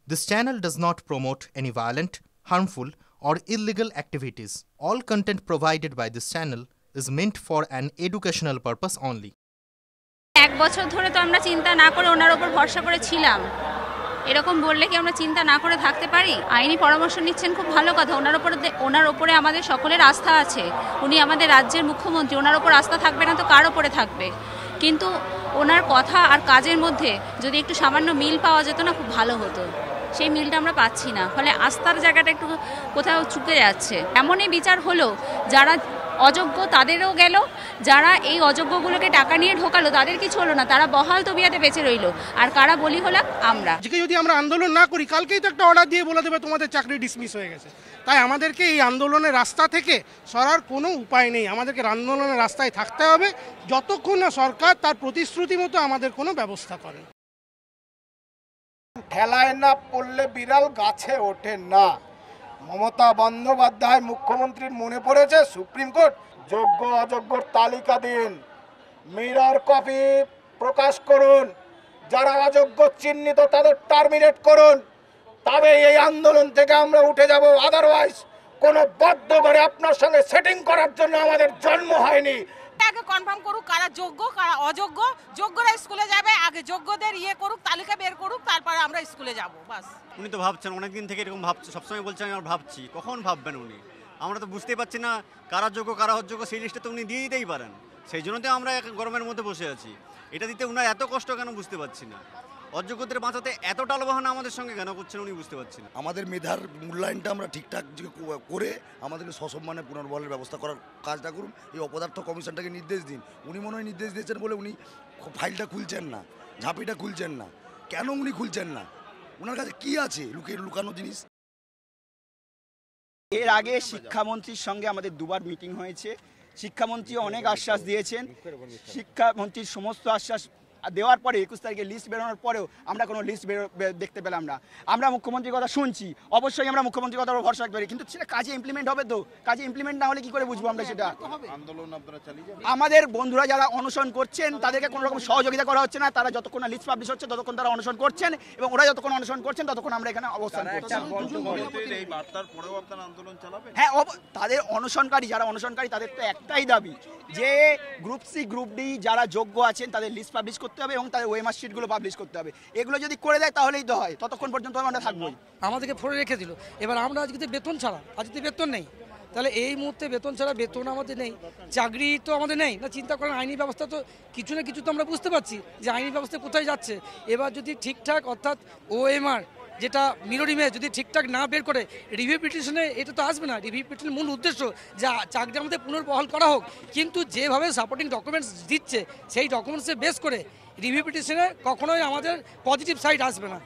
This channel does not promote any violent, harmful, or illegal activities. All content provided by this channel is meant for an educational purpose only. এক বছর ধরে তো আমরা চিন্তা না করে ওনার উপর ভরসা করে ছিলাম। এরকম বললে কি আমরা চিন্তা না করে থাকতে পারি? আইনি পরামর্শ নিচ্ছেন, খুব ভালো কথা। ওনার উপরে আমাদের সকলের আস্থা আছে। উনি আমাদের রাজ্যের মুখ্যমন্ত্রী, ওনার উপর আস্থা থাকবে না তো কার উপরে থাকবে? কিন্তু ওনার কথা আর কাজের মধ্যে যদি একটু সামান্য মিল পাওয়া যেত না, খুব ভালো হতো। সেই মিলটা আমরা পাচ্ছি না, ফলে আস্থার জায়গাটা একটু কোথাও চুকে যাচ্ছে। এমনই বিচার হলো, যারা অযোগ্য তাদেরও গেল, যারা এই অযোগ্যগুলোকে টাকা নিয়ে ঢোকালো তাদের কিছু হলো না, তারা বহাল তবিয়াতে বেঁচে রইল। আর কারা বলি হলাম আমরা। আজকে যদি আমরা আন্দোলন না করি, কালকেই তো একটা অর্ডার দিয়ে বলে দেবে তোমাদের চাকরি ডিসমিস হয়ে গেছে। তাই আমাদেরকে এই আন্দোলনের রাস্তা থেকে সরার কোনো উপায় নেই। আমাদেরকে আন্দোলনের রাস্তায় থাকতে হবে যতক্ষণ না সরকার তার প্রতিশ্রুতি মতো আমাদের কোনো ব্যবস্থা করে। ঠেলায় না পড়লে বিড়াল গাছে ওঠে না। মমতা বন্দ্যোপাধ্যায় মুখ্যমন্ত্রীর মনে পড়েছে সুপ্রিম কোর্ট যোগ্য অযোগ্যর তালিকা দিন, মিরর কপি প্রকাশ করুন, যারা অযোগ্য চিহ্নিত তাদের টার্মিনেট করুন, তবে এই আন্দোলন থেকে আমরা উঠে যাব। আদারওয়াইজ কোনো বদ্ধ করে আপনার সঙ্গে সেটিং করার জন্য আমাদের জন্ম হয়নি। আগে কনফার্ম করুক কারা যোগ্য কারা অযোগ্য। যোগ্যরা স্কুলে যাবে, আগে যোগ্যদের করুক, তালিকা বের করুক, তারপরে আমরা স্কুলে যাব। বাস। উনি তো ভাবছেন, অনেকদিন থেকে এরকম ভাবছে, সবসময় বলছেন আমি ভাবছি। কখন ভাববেন উনি? আমরা তো বুঝতেই পারছি না কারা যোগ্য কারা অযোগ্য। সেই লিস্টে তো উনি দিয়ে দিতেই পারেন। সেই জন্য তো আমরা গরমের মধ্যে বসে আছি। এটা দিতে উনার এত কষ্ট কেন বুঝতে পারছি না। অযোগ্যদের বাঁচাতে এত টালবাহানা আমাদের সঙ্গে কেন করছেন উনি বুঝতে পারছি না। আমাদের মেধার মূল্যায়নটা আমরা ঠিকঠাক করে আমাদেরকে সসম্মানে পুনর্বলের ব্যবস্থা করার কাজটা করুন। এই অপদার্থ কমিশনটাকে নির্দেশ দিন। উনি মনে হয় নির্দেশ দিয়েছেন বলে উনি ফাইলটা খুলছেন না, ঝাঁপিটা খুলছেন না। কেন উনি খুলছেন না? ওনার কাছে কি আছে লুকানো জিনিস? এর আগে শিক্ষামন্ত্রীর সঙ্গে আমাদের দুবার মিটিং হয়েছে। শিক্ষামন্ত্রী অনেক আশ্বাস দিয়েছেন। শিক্ষামন্ত্রীর সমস্ত আশ্বাস দেওয়ার পরে 21 তারিখে লিস্ট বেরোনোর পরেও আমরা কোনো লিস্ট দেখতে পেলাম না। আমরা মুখ্যমন্ত্রীর কথা শুনছি, অবশ্যই আমরা মুখ্যমন্ত্রীর কথা ভরসা রাখতে পারি, কিন্তু সেটা কাজে ইমপ্লিমেন্ট হবে তো। কাজে ইমপ্লিমেন্ট না হলে কি করে বুঝবো আমরা সেটা? আন্দোলন আপনারা চালিয়ে যাবেন। আমাদের বন্ধুরা যারা অনশন করছেন তাদেরকে কোনো রকম সহযোগিতা করা হচ্ছে না। তারা যতক্ষণ না লিস্ট পাবলিশ হচ্ছে ততক্ষণ তারা অনশন করছেন, এবং ওরা যতক্ষণ অনশন করছেন ততক্ষণ আমরা এখানে অবস্থান করছি। এই বার্তার পরেও আপনারা আন্দোলন চালাবেন? হ্যাঁ, তাদের যারা অনশনকারী তাদের তো একটাই দাবি যে গ্রুপ সি গ্রুপ ডি যারা যোগ্য আছেন তাদের লিস্ট পাবলিশ করতে হবে এবং তাদের ওএমআর শিটগুলো পাবলিশ করতে হবে। এগুলো যদি করে দেয় তাহলেই তো হয়, ততক্ষণ পর্যন্ত আমরা থাকবোই। আমাদেরকে ফোরে রেখে দিল। এবার আমরা আজকে বেতন ছাড়া, আজকে বেতন নেই, তাহলে এই মুহূর্তে বেতন ছাড়া, বেতন আমাদের নেই, চাকরি তো আমাদের নেই না। চিন্তা করেন আইনি ব্যবস্থা তো কিছু না কিছু তো আমরা বুঝতে পারছি যে আইনি ব্যবস্থা কোথায় যাচ্ছে। এবার যদি ঠিকঠাক অর্থাৎ ওএমআর যেটা মিরর ইমেজ যদি ঠিকঠাক না বের করে রিভিউ পিটিশনে এটা তো আসবে না। রিভিউ পিটিশনের মূল উদ্দেশ্য যে চাকরি আমাদের পুনর্বহাল করা হোক, কিন্তু যেভাবে সাপোর্টিং ডকুমেন্টস দিচ্ছে সেই ডকুমেন্টসে বেস করে রিভিউ পিটিশনে কখনোই আমাদের পজিটিভ সাইড আসবে না।